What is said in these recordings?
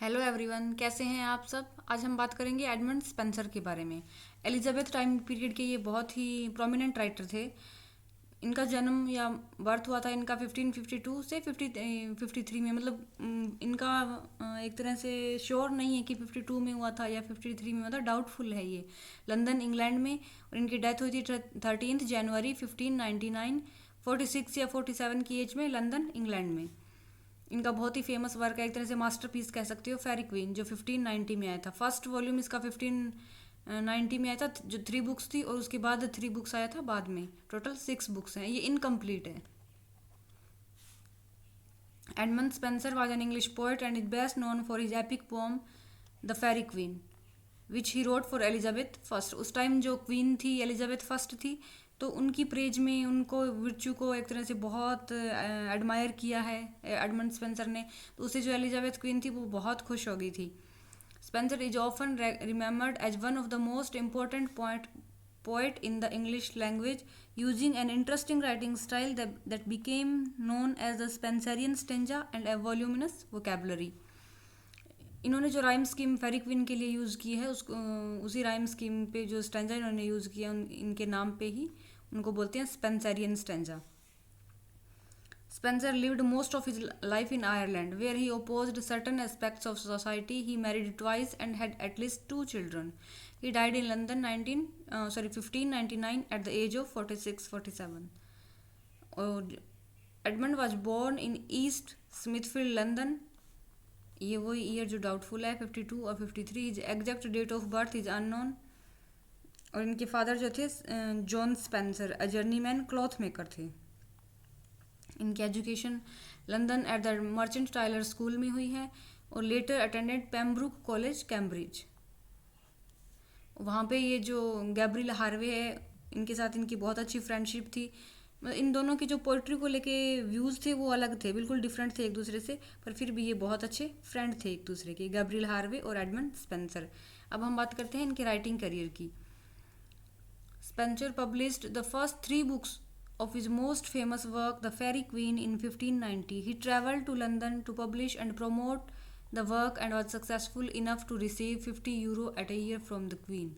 Hello everyone, कैसे हैं आप सब। आज हम बात करेंगे एडमंड स्पेंसर के बारे में। एलिजाबेथ टाइम पीरियड के ये बहुत ही प्रोमिनेंट राइटर थे। इनका जन्म या बर्थ हुआ था इनका 1552 से 53 में। मतलब इनका एक तरह से श्योर नहीं है कि 52 में हुआ था या 53 में हुआ था, डाउटफुल है ये। लंदन इंग्लैंड में। और इनकी डेथ हुई थी 13 जनवरी 1599, 46 या 47 की एज में, लंदन इंग्लैंड में। इनका बहुत ही फेमस वर्क है, एक तरह से मास्टरपीस कह सकते हो, फेरी क्वीन, जो 1590 में आया था। फर्स्ट वॉल्यूम इसका 1590 में आया था, जो 3 बुक्स थी, और उसके बाद 3 बुक्स आया था बाद में। टोटल 6 बुक्स हैं, ये इनकम्प्लीट है। Edmund Spenser was an English poet and is best known for his epic poem the Faerie Queene which he wrote for Elizabeth first. उस टाइम जो क्वीन थी एलिजाबेथ फर्स्ट थी, तो उनकी प्रेज में उनको विर्चू को एक तरह से बहुत एडमायर किया है एडमंड स्पेंसर ने। तो उससे जो एलिजाबेथ क्वीन थी वो बहुत खुश हो गई थी। Spenser is often remembered as one of the most important poet in the English language, using an interesting writing style that became known as the Spenserian stanza and a voluminous vocabulary. इन्होंने जो rhyme scheme फेरी queen के लिए use की है, उसको उसी rhyme scheme पे जो स्टेंजा इन्होंने यूज़ किया इनके नाम पे ही उनको बोलते हैं Spenserian stanza. Spencer lived most of his life in Ireland, where he opposed certain aspects of society. He married twice and had at least 2 children. He died in London 1599 at the age of 46-47. Edmund was born in East Smithfield, London. ये वही year जो doubtful है, 52 और 53। Is exact date of birth is unknown. और इनके father जो थे John Spenser, a journeyman cloth maker थे। इनकी education London at the Merchant Taylor school में हुई है, और later attended Pembroke College, Cambridge. वहाँ पे ये जो गैब्रियल हार्वे है, इनके साथ इनकी बहुत अच्छी फ्रेंडशिप थी। इन दोनों की जो पोइट्री को लेके व्यूज़ थे वो अलग थे, बिल्कुल डिफरेंट थे एक दूसरे से, पर फिर भी ये बहुत अच्छे फ्रेंड थे एक दूसरे के, गैब्रियल हार्वे और एडमंड स्पेंसर। अब हम बात करते हैं इनके राइटिंग करियर की। Spencer published the first 3 books of his most famous work, The Fairy Queen, in 1590. He travelled to London to publish and promote the work and was successful enough to receive €50 at a year from the Queen.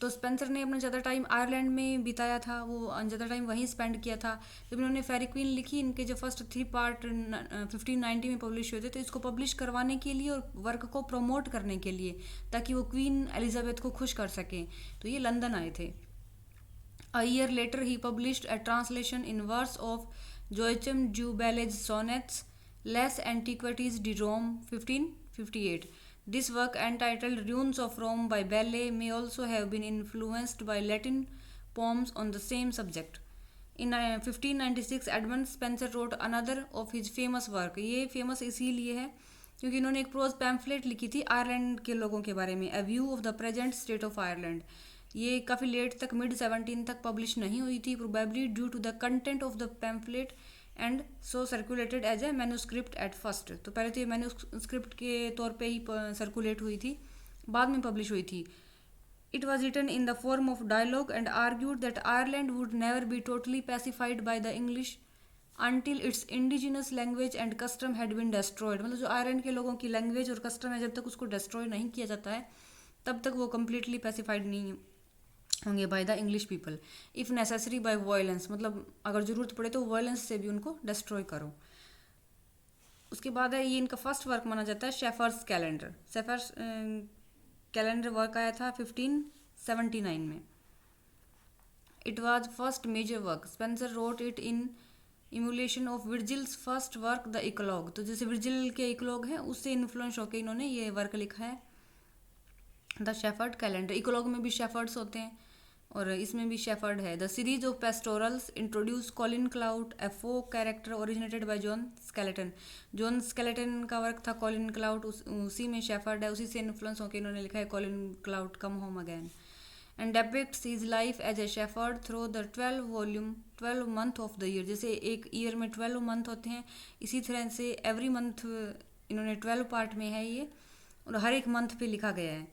तो Spencer ने अपना ज़्यादा time Ireland में बिताया था, वो ज़्यादा time वहीं स्पेंड किया था। जब इन्होंने फेरी क्वीन लिखी, इनके जो फर्स्ट 3 पार्ट 1590 में पब्लिश हुए थे, तो इसको पब्लिश करवाने के लिए और वर्क को प्रमोट करने के लिए, ताकि वो क्वीन एलिजाबेथ को खुश कर सकें, तो ये लंदन आए थे। A year later, he published a translation in verse of Joachim du Ballet's sonnets, Les Antiquités de Rome, 1558. This work, entitled Ruins of Rome by Ballet, may also have been influenced by Latin poems on the same subject. In 1596, Edmund Spenser wrote another of his famous work. ये famous इसीलिए है क्योंकि इन्होंने एक pros pamphlet लिखी थी Ireland के लोगों के बारे में, A View of the Present State of Ireland. ये काफ़ी लेट तक, मिड 17 तक पब्लिश नहीं हुई थी, probably due to the content of the pamphlet and so circulated as a manuscript at first. तो पहले तो ये मैन्यूस्क्रिप्ट के तौर पे ही सर्कुलेट हुई थी, बाद में पब्लिश हुई थी। It was written in the form of dialogue and argued that Ireland would never be totally pacified by the English until its indigenous language and custom had been destroyed. मतलब जो Ireland के लोगों की language और custom है, जब तक उसको डिस्ट्रॉय नहीं किया जाता है, तब तक वो कम्प्लीटली पैसिफाइड नहीं होंगे bye the English people. If necessary bye violence, मतलब अगर ज़रूरत पड़े तो वायलेंस से भी उनको डिस्ट्रॉय करो। उसके बाद है, ये इनका फर्स्ट वर्क माना जाता है Shepherd's Calendar. Shepherd's Calendar work आया था 1579 में। It was first major work. Spenser wrote it in emulation of Virgil's first work the eclogue. तो जैसे विर्जिल के इकोलॉग हैं, उससे इन्फ्लुएंस होकर इन्होंने ये वर्क लिखा है, द शेफर्ड कैलेंडर। इकोलॉग में भी शेफर्ड्स होते हैं और इसमें भी शेफर्ड है। The series of pastorals introduce Colin Clout, a folk character originated by John Skelton. John Skelton का वर्क था कॉलिन क्लाउड, उसी में शेफर्ड है, उसी से इन्फ्लुएंस होकर इन्होंने लिखा है Colin Clout come home again. And depicts his life as a shepherd through the 12 month of the year. जैसे एक ईयर में 12 मंथ होते हैं, इसी तरह से एवरी मंथ इन्होंने 12 पार्ट में है ये, और हर एक मंथ पे लिखा गया है।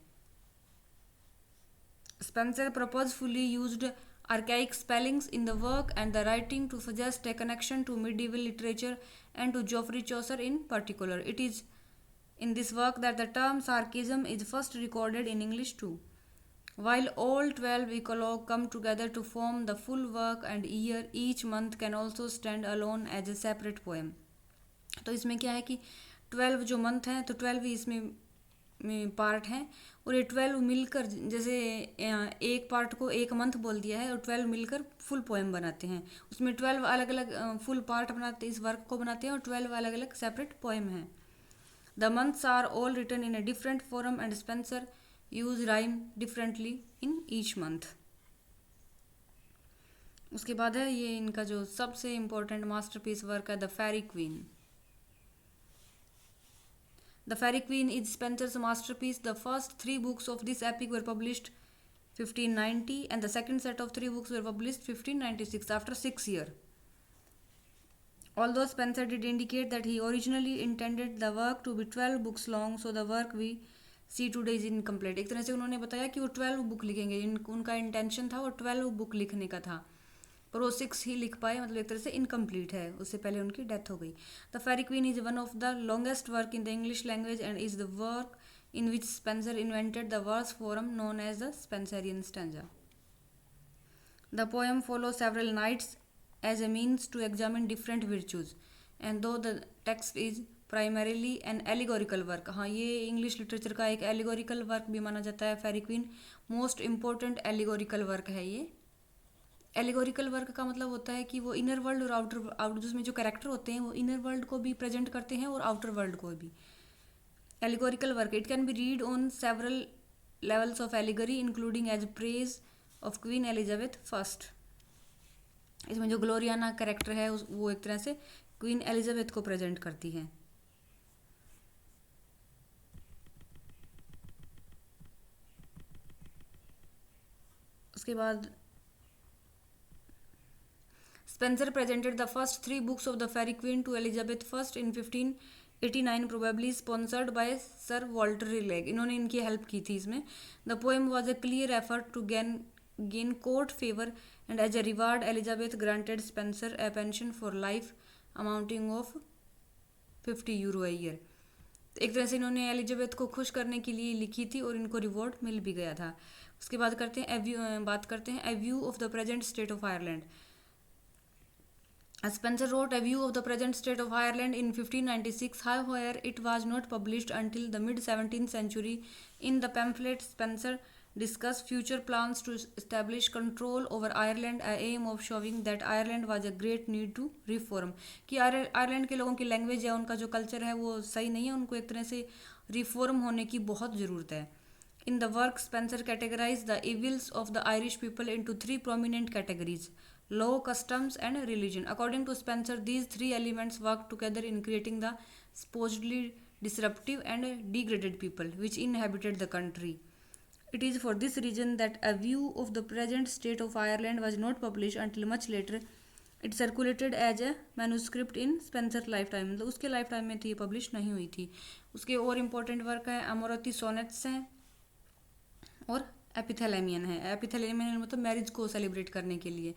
Spencer purposefully used archaic spellings in the work and the writing to suggest a connection to medieval literature and to Geoffrey Chaucer in particular. in this work that the term sarcasm is first recorded in English too. While all 12 eclogue come together to form the full work and year, each month can also stand alone as a separate poem. तो इसमें क्या है कि 12 जो month हैं तो 12 ही इसमें part हैं और ये 12 मिलकर जैसे एक पार्ट को एक मंथ बोल दिया है और 12 मिलकर फुल पोएम बनाते हैं. उसमें 12 अलग अलग फुल पार्ट बनाते इस वर्क को बनाते हैं और 12 अलग अलग सेपरेट पोएम हैं. The months are all written in a different form and Spenser use rhyme differently in each month. उसके बाद है ये इनका जो सबसे इम्पोर्टेंट मास्टरपीस वर्क है the Faerie Queene. The Fairy Queen is Spenser's masterpiece. The first 3 books of this epic were published 1590 and the second set of 3 books were published 1596 after 6 years. Although Spenser did indicate that he originally intended the work to be 12 books long, so the work we see today is incomplete. एक तरह से उन्होंने बताया कि वो 12 book लिखेंगे. उनका intention था वो 12 बुक लिखने का था पर वो 6 ही लिख पाए, मतलब एक तरह से इनकम्प्लीट है, उससे पहले उनकी डेथ हो गई. The Faerie Queene is one of the longest work in the English language and is the work in which Spenser invented the verse form known as the Spenserian stanza. The poem follow several knights as a means to examine different virtues and though the text is primarily an allegorical work. हाँ, ये English literature का एक allegorical work भी माना जाता है. Faerie Queene most important allegorical work है. ये एलिगोरिकल वर्क का मतलब होता है कि वो इनर वर्ल्ड और आउटर जिसमें जो कैरेक्टर होते हैं वो इनर वर्ल्ड को भी प्रेजेंट करते हैं और आउटर वर्ल्ड को भी. Allegorical work it can be read on several levels of allegory including as praise of Queen Elizabeth first. इसमें जो ग्लोरियाना कैरेक्टर है वो एक तरह से क्वीन एलिजाबेथ को प्रेजेंट करती है. उसके बाद Spenser presented the first 3 books of the Fairy Queen to Elizabeth I in 1589, probably sponsored by Sir Walter Raleigh. इन्होंने इनकी हेल्प की थी इसमें. The poem was a clear effort to gain court favor, and as a reward, Elizabeth granted Spenser a pension for life amounting of €50 a year. एक तरह से इन्होंने Elizabeth को खुश करने के लिए लिखी थी और इनको रिवॉर्ड मिल भी गया था. उसके बाद बात करते हैं A View of the Present State of Ireland. Spenser wrote A View of the Present State of Ireland in 1596. However, it was not published until the mid-17th century. In the pamphlet, Spenser discussed future plans to establish control over Ireland, a aim of showing that Ireland was a great need to reform. कि Ireland के लोगों की language या उनका जो culture है वो सही नहीं है, उनको एक तरह से रिफॉर्म होने की बहुत ज़रूरत है. In the work, Spenser categorized the evils of the Irish people into 3 prominent categories: law, customs, and religion. According to Spenser, these 3 elements work together in creating the supposedly disruptive and degraded people which inhabited the country. It is for this reason that A View of the Present State of Ireland was not published until much later. It circulated as a manuscript in Spencer's lifetime. मतलब उसके life time में थी, publish नहीं हुई थी. उसके और important work है अमरवती सोनेट्स हैं और एपिथेलेमियन है. एपिथेलेमियन मतलब मैरिज को सेलिब्रेट करने के लिए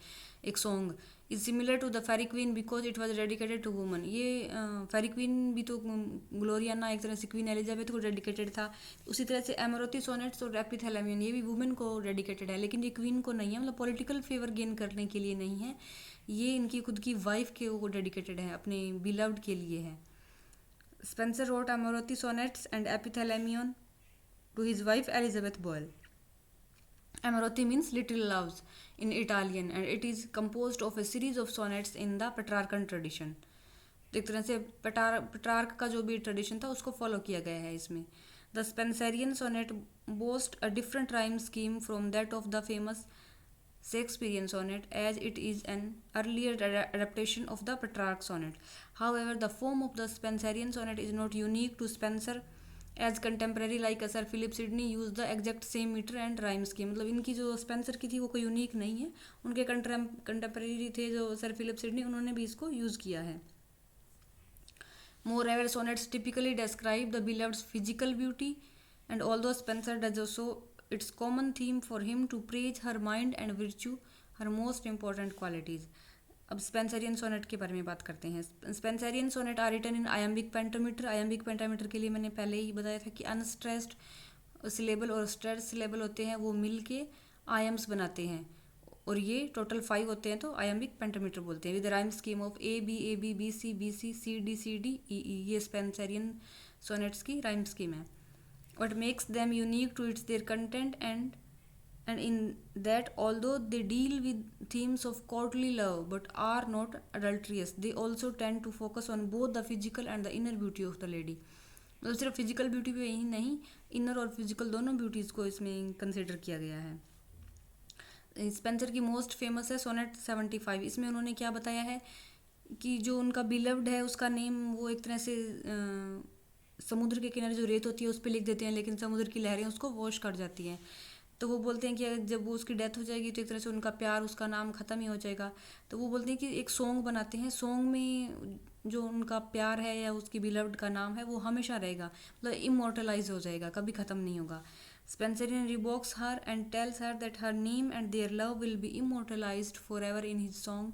एक song. Is similar to the Faerie Queene because it was dedicated to woman. ये फेरी क्वीन भी तो ग्लोरियाना एक तरह से क्वीन एलिजाबेथ को डेडिकेटेड था. उसी तरह से एमरोती सोनेट्स और एपिथेलेमियन ये भी वुमेन को डेडिकेटेड है, लेकिन ये क्वीन को नहीं है, मतलब पॉलिटिकल फेवर गेन करने के लिए नहीं है. ये इनकी खुद की वाइफ के को डेडिकेटेड है, अपने बिलव्ड के लिए है. Spenser wrote Amoretti sonnets and Epithalamion to his wife Elizabeth Boyle. Amorotti means little loves in Italian and it is composed of a series of sonnets in the Petrarchan tradition. तो एक तरह से Petrarch का जो भी tradition था उसको follow किया गया है इसमें. The Spenserian sonnet boast a different rhyme scheme from that of the famous Shakespearean sonnet as it is an earlier adaptation of the Petrarch sonnet. However, the form of the Spenserian sonnet is not unique to Spenser as contemporary like Sir Philip Sidney used the exact same meter and rhyme scheme. मतलब इनकी जो Spencer की थी वो कोई unique नहीं है, उनके कंटेम्प्रेरी थे जो सर फिलिप सिडनी, उन्होंने भी इसको यूज़ किया है. Moreover, sonnets typically describe the beloved's physical beauty, and although Spenser does so, it's common theme for him to praise her mind and virtue, her most important qualities. अब Spenserian sonnet के बारे में बात करते हैं। Spenserian sonnet are written in iambic pentameter. Iambic pentameter के लिए मैंने पहले ही बताया था कि अनस्ट्रेस्ड सिलेबल और स्ट्रेस्ड सिलेबल होते हैं, वो मिल के आयम्स बनाते हैं, और ये टोटल 5 होते हैं, तो आयम्बिक पेंटामीटर बोलते हैं। With rhyme scheme of A B B C C D E E, ये स्पेंसरियन सोनेट्स की राइम स्कीम है। What makes them unique to its their content and in that although they deal with themes of courtly love but are not adulterous, they also tend to focus on both the physical and the inner beauty of the lady. मतलब सिर्फ physical beauty पे ही नहीं, inner और physical दोनों beauties को इसमें consider किया गया है। स्पेंसर की मोस्ट फेमस है सोनेट 75। इसमें उन्होंने क्या बताया है कि जो उनका बिलव्ड है उसका नेम वो एक तरह से समुद्र के किनारे जो रेत होती है उस पर लिख देते हैं, लेकिन समुद्र की लहरें उसको वॉश कर जाती हैं। तो वो बोलते हैं कि जब वो उसकी डेथ हो जाएगी तो एक तरह से उनका प्यार, उसका नाम ख़त्म ही हो जाएगा। तो वो बोलते हैं कि एक सॉन्ग बनाते हैं, सॉन्ग में जो उनका प्यार है या उसकी बिलव्ड का नाम है वो हमेशा रहेगा, मतलब इमोर्टलाइज हो जाएगा, कभी ख़त्म नहीं होगा। Spenserian revokes her and tells her that her name and their love will be immortalised forever in his song.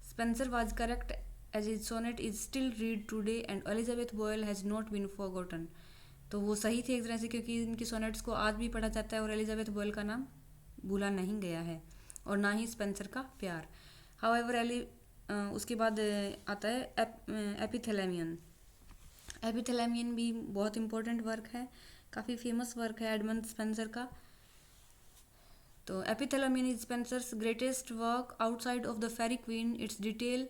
Spencer was correct as his sonnet is still read today and Elizabeth Boyle has not been forgotten. तो वो सही थे एक तरह से, क्योंकि इनकी sonnets को आज भी पढ़ा जाता है और एलिजाबेथ बॉयल का नाम भूला नहीं गया है, और ना ही स्पेंसर का प्यार। हाउएवर उसके बाद आता है एपिथेलेमियन। एपिथेलेमियन भी बहुत इंपॉर्टेंट वर्क है, काफ़ी फेमस वर्क है एडमंड स्पेंसर का। तो Epithalamion is Spenser's greatest work outside of the Faerie Queene. It's detail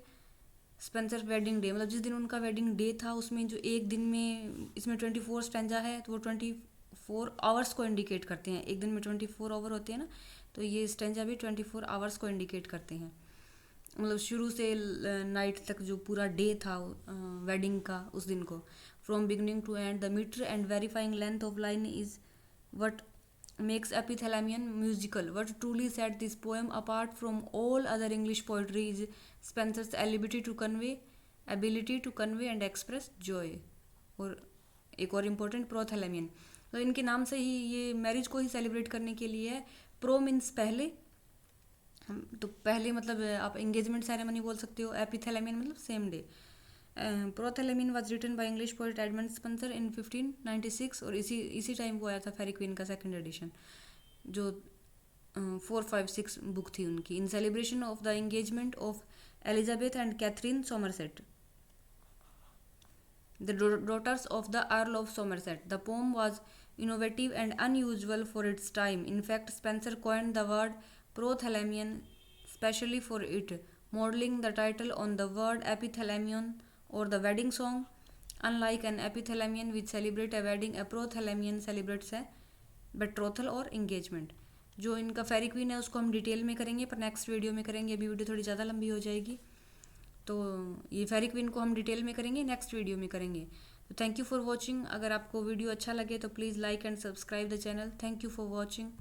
Spenser wedding day, मतलब जिस दिन उनका वेडिंग डे था उसमें जो एक दिन में इसमें 24 स्टैंजा है, तो वो 24 आवर्स को इंडिकेट करते हैं। एक दिन में 24 आवर होते हैं ना, तो ये स्टैंजा भी 24 आवर्स को इंडिकेट करते हैं, मतलब शुरू से नाइट तक जो पूरा डे था वेडिंग का उस दिन को, from beginning to end. The metre and verifying length of line is what makes Epithalamion musical. What truly set this poem apart from all other English poetry is Spenser's ability to convey and express joy. और एक और important प्रोथेलेमियन, तो इनके नाम से ही ये marriage को ही celebrate करने के लिए है। प्रो मीन्स पहले, तो पहले मतलब आप एंगेजमेंट सेरेमनी बोल सकते हो। एपिथेलेमियन मतलब same day. Prothalamion was written by English poet Edmund Spenser in 1596, और इसी टाइम वो आया था फेरी क्वीन का सेकंड एडिशन, जो 456 बुक थी उनकी। In celebration of the engagement of Elizabeth and Katherine Somerset, the daughters of the Earl of Somerset. The poem was innovative and unusual for its time. In fact Spenser coined the word Prothalamion specially for it, modeling the title on the word epithalamion or the wedding song. Unlike an epithalamion which celebrate a wedding, a prothalamion celebrates a betrothal और engagement। जो इनका फेरी queen है उसको हम detail में करेंगे, पर next video में करेंगे, अभी वीडियो थोड़ी ज़्यादा लंबी हो जाएगी। तो ये फेरी क्वीन को हम डिटेल में करेंगे, नेक्स्ट वीडियो में करेंगे। तो थैंक यू फॉर वॉचिंग। अगर आपको वीडियो अच्छा लगे तो please like and subscribe the channel. Thank you for watching.